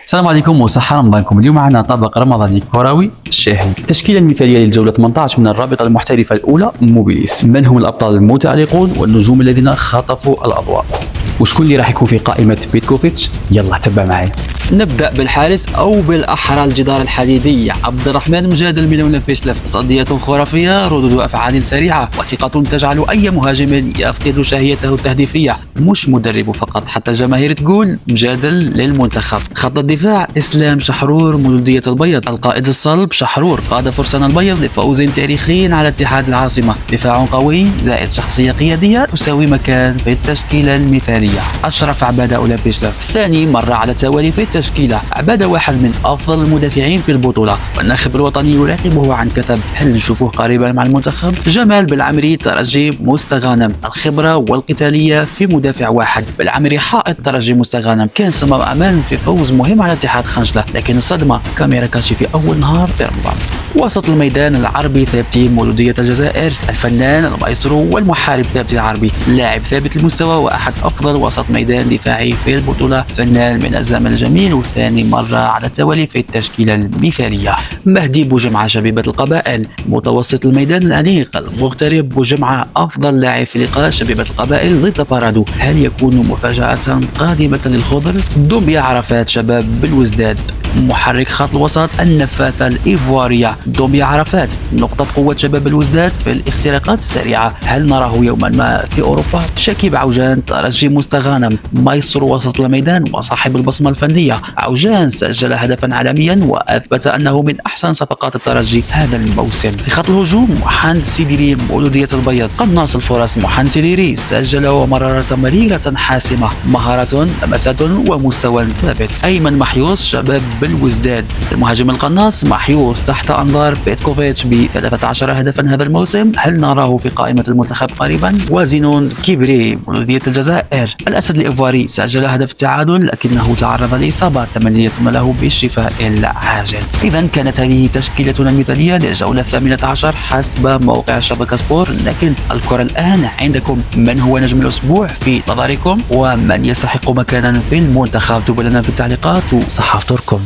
السلام عليكم وصحة رمضانكم. اليوم معنا طبق رمضاني كروي شاهي. التشكيلة المثالية للجولة 18 من الرابطة المحترفة الأولى موبيليس. من هم الأبطال المتألقون والنجوم الذين خطفوا الأضواء؟ وشكون اللي راح يكون في قائمة بيتكوفيتش؟ يلا تبع معي. نبدأ بالحارس أو بالأحرى الجدار الحديدي عبد الرحمن مجادل من بيشلف. تصديات خرافية، ردود أفعال سريعة، وثقة تجعل أي مهاجم يفقد شهيته التهديفية. مش مدرب فقط، حتى الجماهير تقول مجادل للمنتخب. خط الدفاع إسلام شحرور مولودية البيض. القائد الصلب شحرور قاد فرسان البيض لفوز تاريخي على اتحاد العاصمة. دفاع قوي زائد شخصية قيادية تساوي مكان في التشكيلة المثالية. أشرف عبادة أولى بيشلف. ثاني مرة على التوالي في التشكيلة. عبادة واحد من أفضل المدافعين في البطولة، والناخب الوطني يراقبه عن كثب. هل نشوفه قريبا مع المنتخب؟ جمال بالعمري ترجي مستغانم. الخبرة والقتالية في مدافع واحد. بالعمري حائط ترجي مستغانم. كان صمام أمان في فوز مهم على اتحاد خنجلة، لكن الصدمة كاميرا كاشي في أول نهار في رمضان. وسط الميدان العربي ثابتي مولودية الجزائر. الفنان المايسترو والمحارب ثابتي العربي، لاعب ثابت المستوى وأحد أفضل وسط ميدان دفاعي في البطولة. فنان من الزمن الجميل وثاني مرة على التوالي في التشكيلة المثالية. مهدي بوجمعة شبيبة القبائل. متوسط الميدان الأنيق المغترب بوجمعة أفضل لاعب في لقاء شبيبة القبائل ضد بارادو. هل يكون مفاجأة قادمة للخضر؟ دومبيا عرفات شباب بالوزداد. محرك خط الوسط النفاثة الإيفوارية دومبيا عرفات. نقطة قوة شباب الوزداد في الاختراقات السريعة. هل نراه يوما ما في أوروبا؟ شكيب عوجان ترجي مستغانم. مايسترو وسط الميدان وصاحب البصمة الفنية. عوجان سجل هدفا عالميا وأثبت أنه من أحسن صفقات الترجي هذا الموسم. في خط الهجوم محمد سيديري مولودية البيض. قناص الفرص محمد سيديري سجل ومرر تمريرة حاسمة. مهارة لمسة ومستوى ثابت. أيمن محيوس شباب بالوزداد. المهاجم القناص محيوس تحت أنظار بيتكوفيتش ب 13 هدفا هذا الموسم. هل نراه في قائمة المنتخب قريبا؟ وزينون كيبري مولودية الجزائر. الأسد الإيفواري سجل هدف التعادل لكنه تعرض لإصابة، تمنية له بالشفاء العاجل. إذا كانت هذه تشكيلتنا المثالية للجولة 18 حسب موقع شبكة سبور. لكن الكرة الآن عندكم. من هو نجم الأسبوع في نظركم؟ ومن يستحق مكانا في المنتخب؟ اكتبوا لنا في التعليقات وصحفتكم.